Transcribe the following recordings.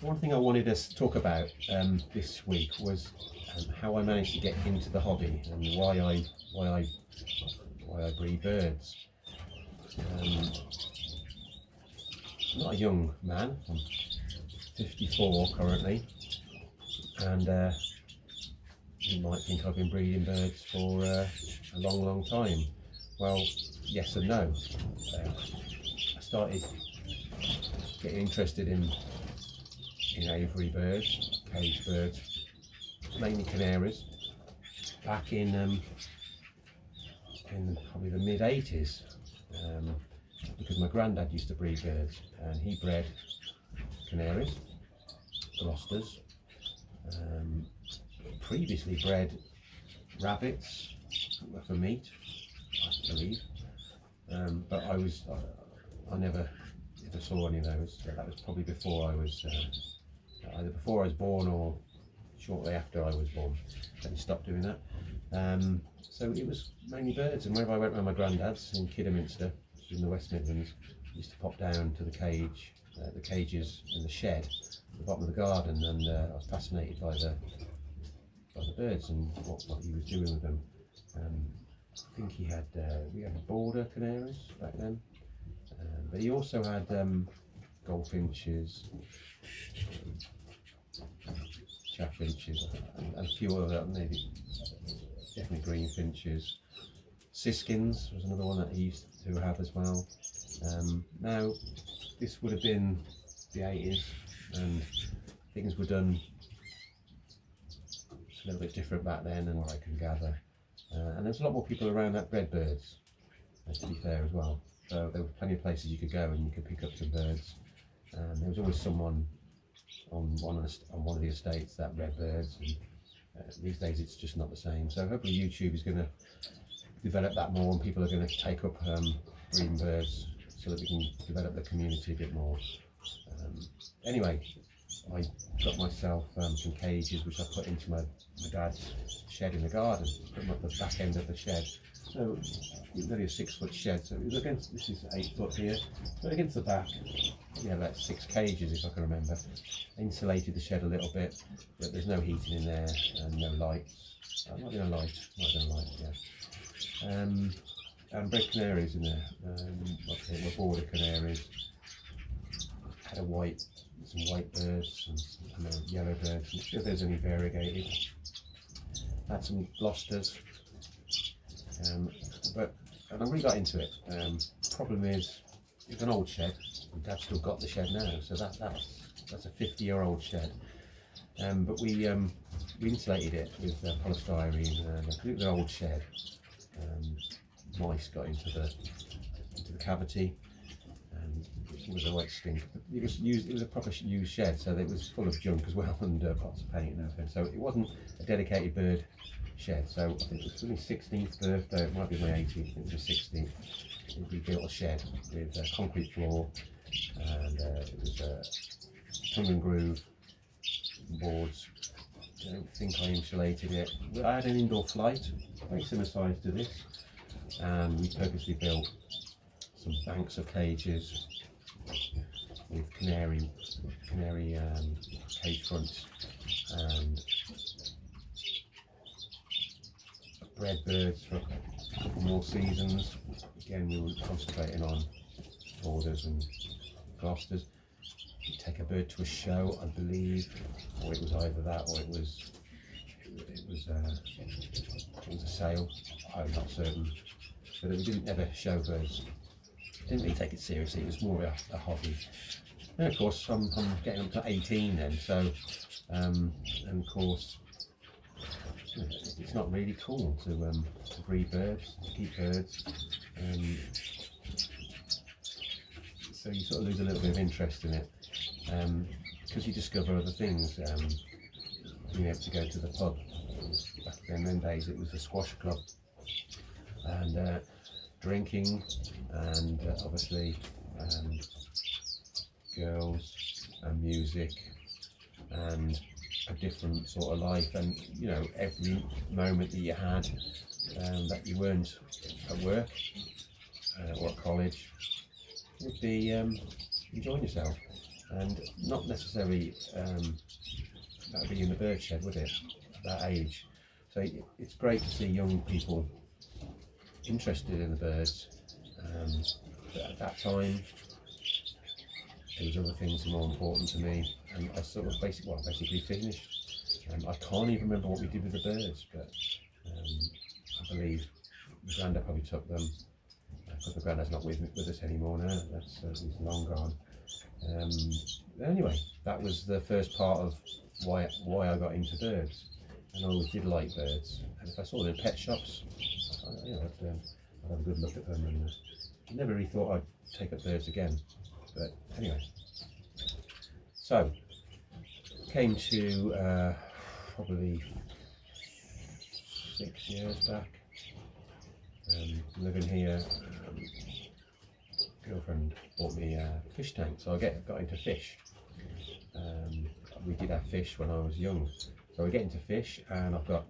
one thing I wanted us to talk about this week was how I managed to get into the hobby and why I breed birds. Um, I'm not a young man. I'm 54 currently, and you might think I've been breeding birds for a long time. Well, yes and no. I started getting interested in aviary birds, cage birds, mainly canaries, back in probably the mid 80s, because my granddad used to breed birds and he bred canaries, Gloucesters, previously bred rabbits for meat, I believe, but I never saw any of those. That was probably before I was either before I was born or shortly after I was born. Then he stopped doing that. So it was mainly birds, and whenever I went around my granddad's in Kidderminster, which is in the West Midlands, I used to pop down to the cages in the shed at the bottom of the garden, and I was fascinated by the birds and what he was doing with them. I think we had border canaries back then, but he also had goldfinches, chaffinches, and a few other, maybe definitely greenfinches. Siskins was another one that he used to have as well. Now, this would have been the 80s, and things were done a little bit different back then, and what I can gather. And there's a lot more people around that bred birds, to be fair as well. So there were plenty of places you could go and you could pick up some birds. There was always someone on one of the estates that bred birds, and these days it's just not the same. So hopefully YouTube is going to develop that more, and people are going to take up breeding birds so that we can develop the community a bit more. Anyway, I got myself some cages which I put into my dad's shed in the garden, put them up the back end of the shed. So it was only a 6-foot shed, so it was against, this is 8 foot here, so against the back, about 6 cages if I can remember. I insulated the shed a little bit, but there's no heating in there and no lights. Might be a light, yeah. And bred canaries in there, like I say, were border canaries. Had some white birds and yellow birds. I'm sure there's any variegated. Had some Gloucesters, and I really got into it. Problem is, it's an old shed. My dad's still got the shed now, so that's a 50-year-old shed. But we insulated it with polystyrene, and because it was an old shed, mice got into the cavity. It was a white stink. It was a proper used shed, so it was full of junk as well, and pots of paint and everything. So it wasn't a dedicated bird shed. So I think it was my 16th birthday. It might be my 18th. It was the 16th. We built a shed with a concrete floor, and it was tongue and groove boards. I don't think I insulated it. I had an indoor flight, very similar size to this, and we purposely built some banks of cages with canary cage fronts, and bred birds for a couple more seasons. Again, we were concentrating on borders and Gloucesters. You take a bird to a show, I believe, or it was either that or it was a sale. I'm not certain, but we didn't ever show birds. Didn't really take it seriously. It was more a hobby. And of course, I'm getting up to 18 then, so and of course, it's not really cool to breed birds, to keep birds. So you sort of lose a little bit of interest in it, because you discover other things. Being able to go to the pub, back in them days it was the squash club, and drinking, and obviously girls and music and a different sort of life, and every moment that you had that you weren't at work or at college would be enjoying yourself. and not necessarily that would be in the bird shed, would it, at that age? So it's great to see young people interested in the birds. But at that time, there was other things more important to me, and I sort of basically finished. I can't even remember what we did with the birds, but I believe the granddad probably took them. Because the granddad's not with us anymore now. He's long gone. Anyway, that was the first part of why I got into birds, and I always did like birds. And if I saw them in pet shops, I'd have a good look at them. And I never really thought I'd take up birds again. But anyway, so came to probably 6 years back. Living here, girlfriend bought me a fish tank, so I got into fish. We did have fish when I was young, so we get into fish, and I've got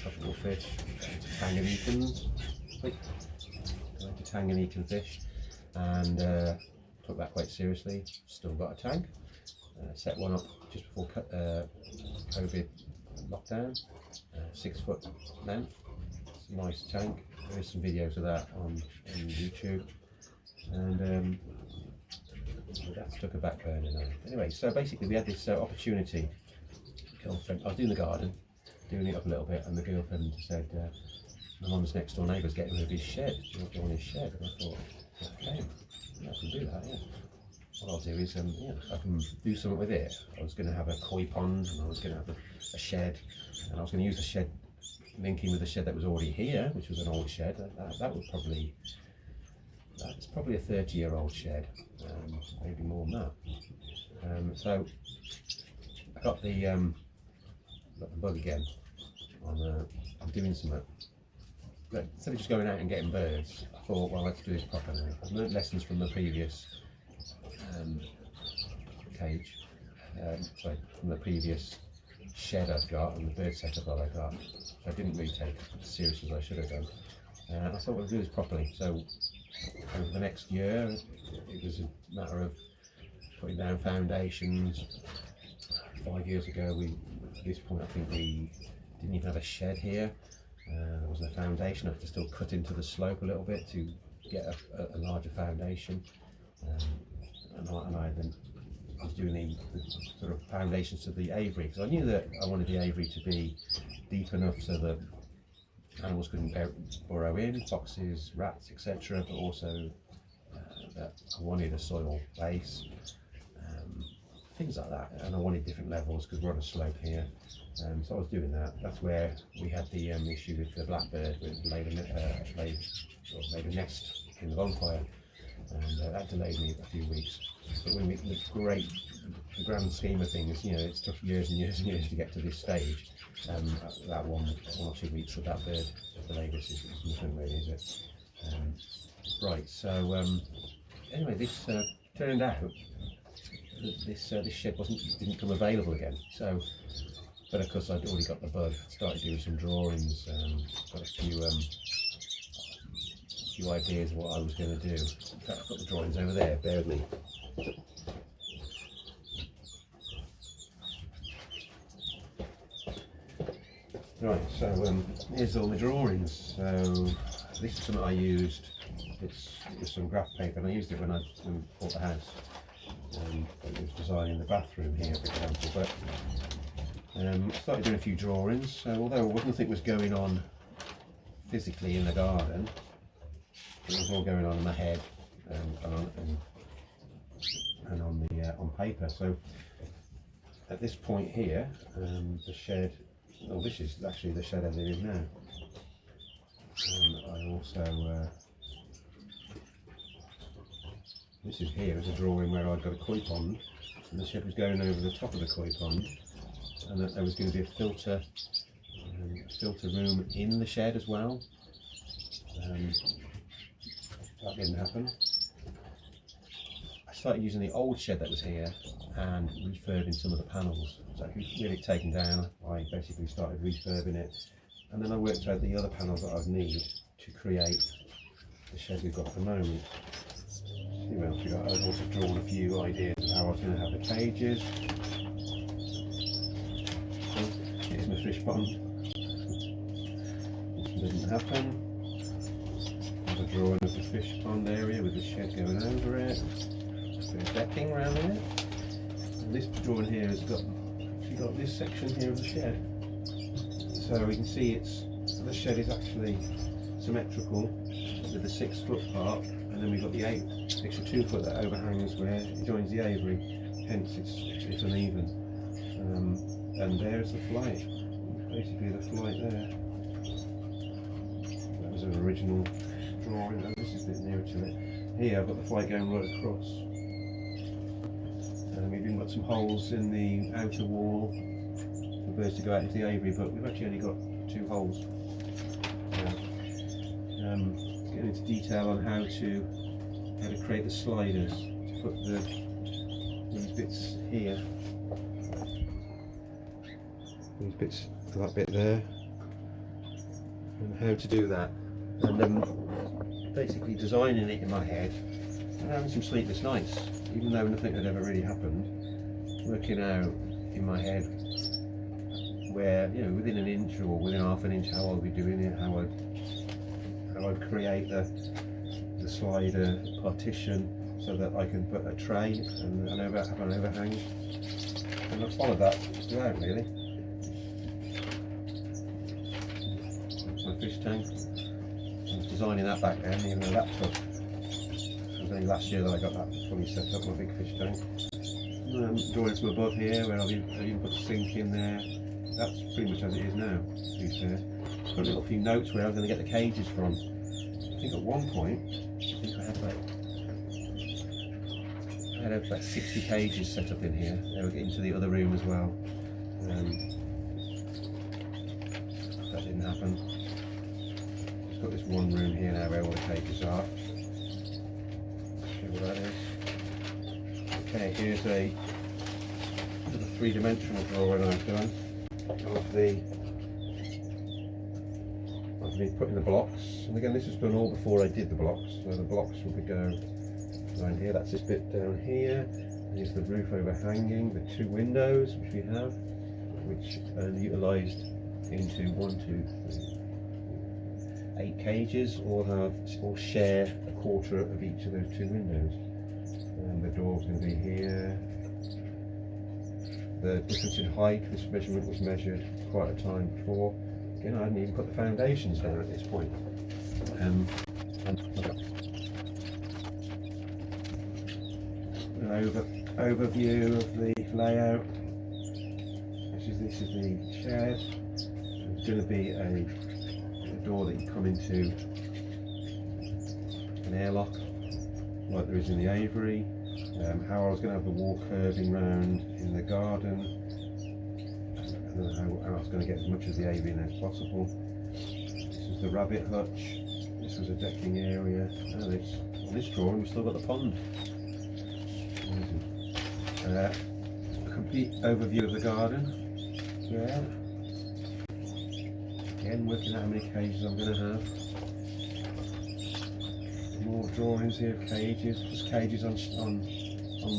tropical fish, Tanganyikan fish, and took that quite seriously. Still got a tank. Set one up just before COVID lockdown, 6 foot length. It's a nice tank. There is some videos of that on YouTube, and that's took a back burner now. Anyway, so basically we had this opportunity. Girlfriend, I was doing the garden, doing it up a little bit, and the girlfriend said, "My mum's next door neighbour's getting rid of his shed. Do you want to go on his shed?" And I thought, "Okay, yeah, I can do that. Yeah. What I'll do is, I can do something with it." I was going to have a koi pond, and I was going to have a shed, and I was going to use the shed linking with the shed that was already here, which was an old shed. That's probably a 30-year-old shed, maybe more than that. So I got the bug again on doing something. But instead of just going out and getting birds, I thought, well, let's do this properly. I've learned lessons from the previous cage, from the previous shed I've got and the bird setup that I got. I didn't really take it as serious as I should have done. I thought we'll do this properly. So over the next year, it was a matter of putting down foundations. 5 years ago, at this point, I think we didn't even have a shed here. There wasn't a foundation. I had to still cut into the slope a little bit to get a larger foundation. And I was doing the sort of foundations to the aviary, because I knew that I wanted the aviary to be deep enough so that animals couldn't burrow in, foxes, rats, etc. But also that I wanted a soil base, things like that. And I wanted different levels because we're on a slope here. So I was doing that. That's where we had the issue with the blackbird, which laid a nest in the bonfire, and that delayed me a few weeks. But when the grand scheme of things, it's took years and years and years to get to this stage. That 1 or 2 weeks with that bird delayed us is nothing really, is it? Right. So anyway, this turned out that this shed didn't come available again. So, but of course I'd already got the bug. Started doing some drawings. Got a few ideas of what I was going to do. In fact, I've got the drawings over there. Bear with me. Right, so here's all my drawings. So this is something I used. It was some graph paper, and I used it when I bought the house. It was designing the bathroom here, for example. But I started doing a few drawings. So although nothing was going on physically in the garden, it was all going on in my head and on paper. So at this point here, the shed. Oh, this is actually the shed as it is now. I also, this is here is a drawing where I've got a koi pond, and the shed was going over the top of the koi pond, and that there was going to be a filter room in the shed as well. That didn't happen. I started using the old shed that was here and refurbing some of the panels. So with it taken down, I basically started refurbing it, and then I worked out the other panels that I'd need to create the shed we've got at the moment. see what else we got. I've also drawn a few ideas of how I was going to have the cages. So, here's my fish pond. This didn't happen. There's a drawing of the fish pond area with the shed going over it. There's a bit of decking around there. And this drawing here has got this section here of the shed. So we can see the shed is actually symmetrical with the 6 foot part, and then we've got the extra 2 foot that overhangs where it joins the aviary, hence it's uneven. And there's the flight, basically the flight there. That was an original drawing, and this is a bit nearer to it. Here I've got the flight going right across. And we've even got some holes in the outer wall for birds to go out into the aviary, but we've actually only got 2 holes. Getting into detail on how to create the sliders to put these bits here, these bits for that bit there, and how to do that, and basically designing it in my head and having some sleepless nights, even though nothing had ever really happened, working out in my head where, you know, within an inch or within half an inch how I'd be doing it, how I'd create the slider partition so that I can put a tray and have an overhang, and I followed that throughout really. That's my fish tank. I was designing that back then, even though that took, it was only last year that I got that fully set up, my big fish tank. Drawing from above here where I've even put a sink in there. That's pretty much as it is now, to be fair. Put a little few notes where I'm going to get the cages from. I think at one point, I had about 60 cages set up in here. They were getting to the other room as well. That didn't happen. Just got this one room here now where all the cages are. See what that is. Okay, here's a three-dimensional drawing I've done of me putting the blocks, and again this was done all before I did the blocks, so the blocks will be going around here. That's this bit down here. Here's the roof overhanging, the 2 windows which we have, which are utilised into 8 cages, all share a quarter of each of those 2 windows. And the door's going to be here. The difference in height, this measurement was measured quite a time before. Again, I hadn't even put the foundations down at this point. An overview of the layout. This is the shed. There's going to be a door that you come into, an airlock like there is in the aviary. How I was going to have the wall curving round in the garden, and how I was going to get as much of the aviary in as possible. This is the rabbit hutch. This was a decking area. On this drawing, we've still got the pond. A complete overview of the garden. Yeah. Again, working out how many cages I'm going to have. More drawings here of cages, just cages on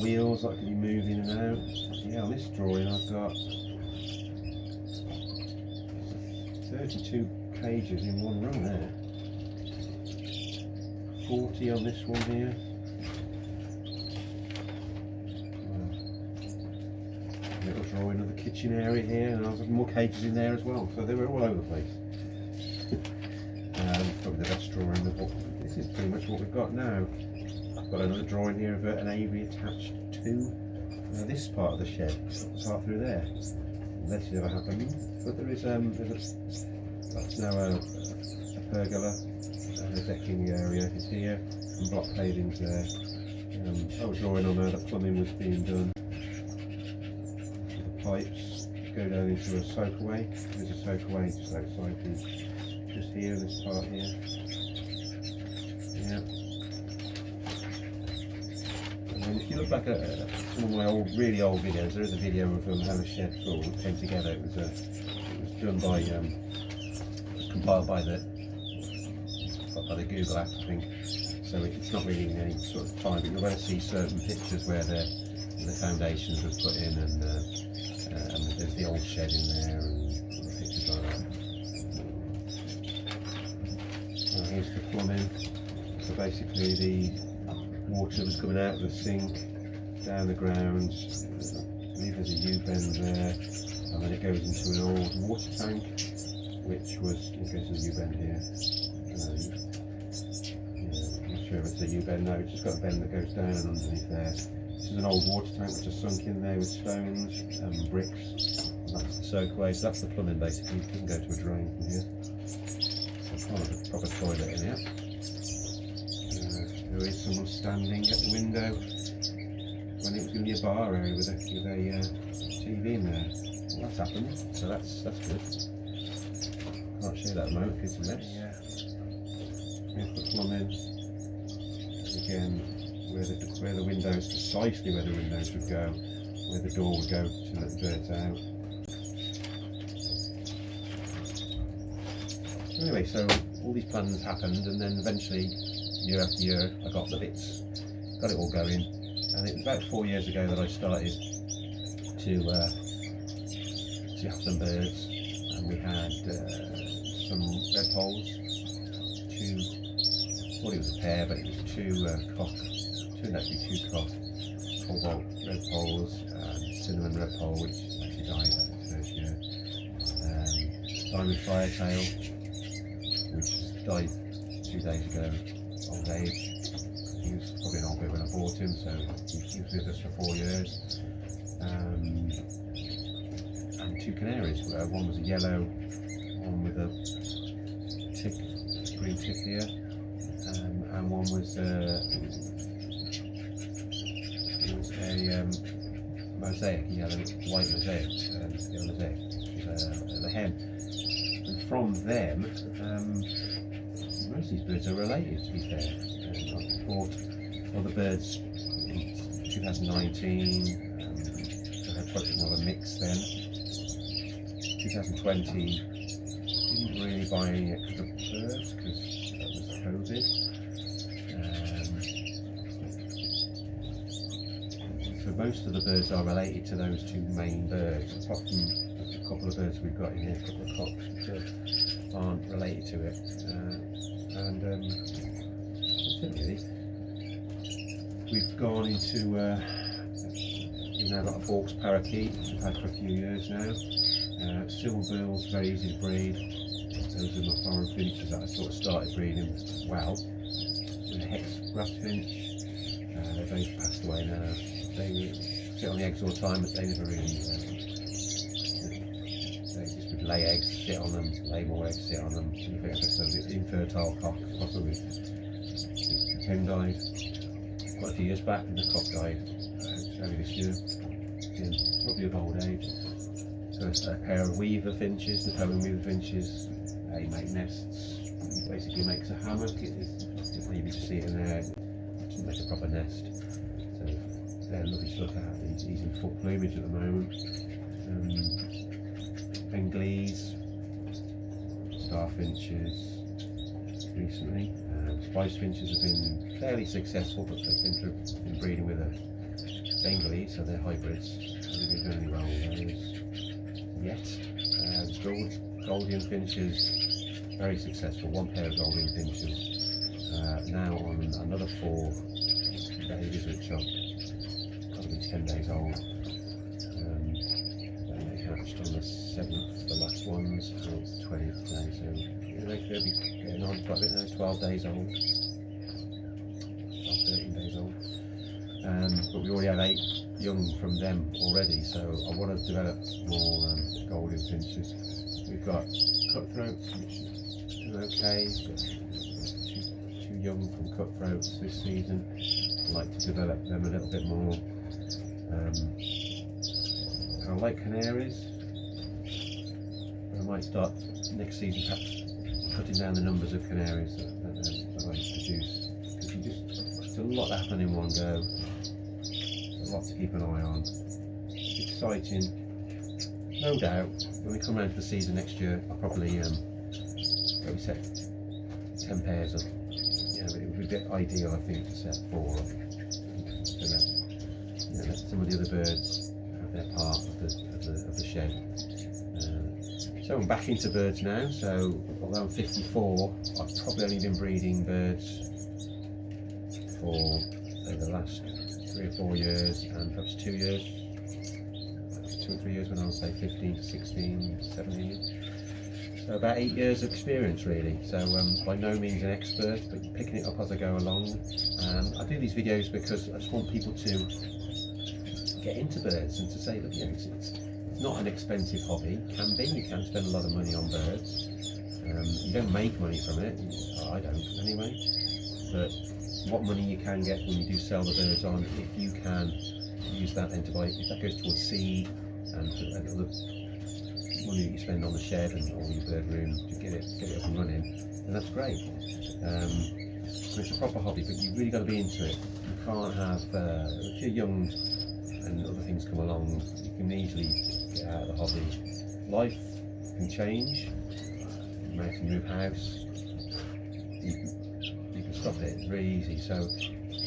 wheels that can be moved in and out. Yeah, on this drawing I've got 32 cages in one room there. 40 on this one here. Little drawing of the kitchen area here, and I've got more cages in there as well, so they were all over the place. Probably the best drawing of what, this is pretty much what we've got now. I've got another drawing here of an aviary attached to this part of the shed, part through there. That never happened, but there is that's now a pergola, and the decking area is here, and block pavings there. I was drawing on there that plumbing was being done. The pipes go down into a soakaway. There's a soakaway just outside just here, this part here. Yeah. And then if you look back at some of my really old videos, there is a video of how the shed sort of came together. It was done by, compiled by the Google app, I think. so it's not really in any sort of time, but you're going to see certain pictures where the foundations were put in, and there's the old shed in there, and pictures like that. Here's the plumbing. So basically the water was coming out of the sink, down the ground. I believe there's a U-bend there, and then it goes into an old water tank, which was, it goes to the U-bend here. I'm not sure if it's a U-bend, no, it's just got a bend that goes down underneath there. This is an old water tank which is sunk in there with stones and bricks. And that's the soakaway, so that's the plumbing basically. You can go to a drain from here. So a proper toilet in here. There is someone standing at the window when it was going to be a bar area with a TV in there. Well, that's happened, so that's good. Can't show that at the moment because it's a mess. Here's the plumbing. Again, where the windows, precisely where the windows would go, where the door would go to let the birds out. Anyway, so all these plans happened, and then eventually, year after year, I got the bits, got it all going, and it was about 4 years ago that I started to have some birds, and we had some redpolls, I thought it was a pair, but it was two turned out to be two cobalt redpolls, cinnamon redpoll, which actually died at the first year, diamond firetail, which died 2 days ago, old age. He was probably an old bit when I bought him, so he was with us for 4 years. And 2 canaries, one was a yellow, one with a green tip here, and one was a mosaic, white mosaic, yellow mosaic, the hen. And from them, most of these birds are related, to be fair. I bought other birds in 2019, I had quite a bit more of a mix then. 2020, didn't really buy any extra birds because that was COVID. So most of the birds are related to those 2 main birds, apart from a couple of birds we've got in here, a couple of cocks which aren't related to it. That's it really. We've gone into, we've now got a Hawk's parakeet, which we've had for a few years now. Silverbills, very easy to breed. Those are my foreign finches that I sort of started breeding well. And a Hex Grassfinch, they've both passed away now. They sit on the eggs all the time, but they never really, they just would lay eggs, sit on them, lay more eggs, sit on them. I think so the infertile cock, possibly. The hen died quite a few years back, and the cock died early this year. Again, probably of old age. So it's a pair of weaver finches, the Napoleon weaver finches. They make nests. He basically makes a hammock. You can see it in there. It doesn't make a proper nest. So they're lovely to look at. He's in full plumage at the moment. Bengalese, starfinches recently. Spice finches have been fairly successful, but they seem to have been breeding with a Bengalese, so they're hybrids. I don't think they're doing any well with those yet. Goldian finches, very successful. 1 pair of Goldian finches. Now on another 4 babies, which are probably 10 days old. They hatched on the 7th, the last ones, and it's the 20th today, so they'll be getting on quite a bit now, 12 days old, 13 days old. But we already have 8 young from them already, so I want to develop more golden finches. We've got cutthroats, which are okay. We've got 2 young from cutthroats this season. I'd like to develop them a little bit more. I like canaries. I might start next season perhaps cutting down the numbers of canaries that I produce. Because it's a lot to happen in one go. A lot to keep an eye on. It's exciting. No doubt, when we come around to the season next year, I'll probably set 10 pairs up. it would be ideal, I think, to set 4 up, so that let some of the other birds have their part of the shed. So I'm back into birds now. So although I'm 54, I've probably only been breeding birds for the last 3 or 4 years, and perhaps 2 years, 2 or 3 years when I was say 15 to 16, 17. So about 8 years of experience really. So by no means an expert, but picking it up as I go along. I do these videos because I just want people to get into birds and to say that it's not an expensive hobby. It can be. You can spend a lot of money on birds. You don't make money from it. I don't anyway. But what money you can get when you do sell the birds on, if you can use that then to buy, if that goes towards seed and other money that you spend on the shed and all your bird room to get it up and running, then that's great. It's a proper hobby, but you've really got to be into it. You can't have, if you're young and other things come along, you can easily get out of the hobby. Life can change. You may have to move house. You can stop it. It's really easy. So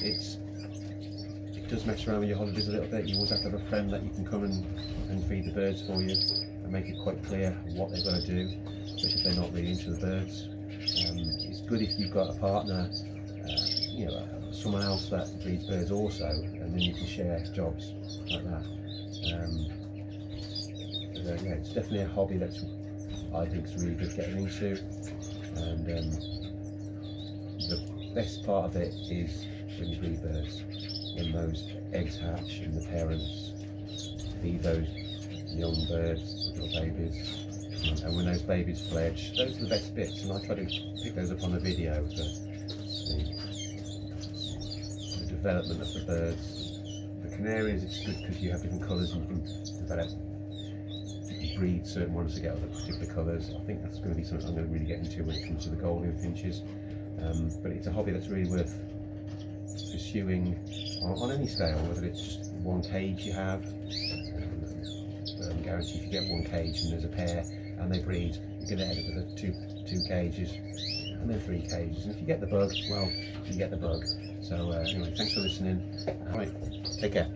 it does mess around with your holidays a little bit. You always have to have a friend that you can come and feed the birds for you and make it quite clear what they've got to do, especially if they're not really into the birds. It's good if you've got a partner, someone else that breeds birds also, and then you can share jobs like that. It's definitely a hobby that's, I think, is really good getting into, and the best part of it is when you breed birds, when those eggs hatch and the parents feed those young birds, little babies, and when those babies fledge, those are the best bits, and I try to pick those up on the video. The development of the birds. The canaries, it's good because you have different colours and you can develop, you can breed certain ones to get other particular colours. I think that's going to be something I'm going to really get into when it comes to the golden finches. But it's a hobby that's really worth pursuing on any scale, whether it's just one cage you have. Guarantee if you get one cage and there's a pair and they breed, you can end up with two cages and then 3 cages. And if you get the bug, well, you get the bug. So anyway, thanks for listening. All right, take care.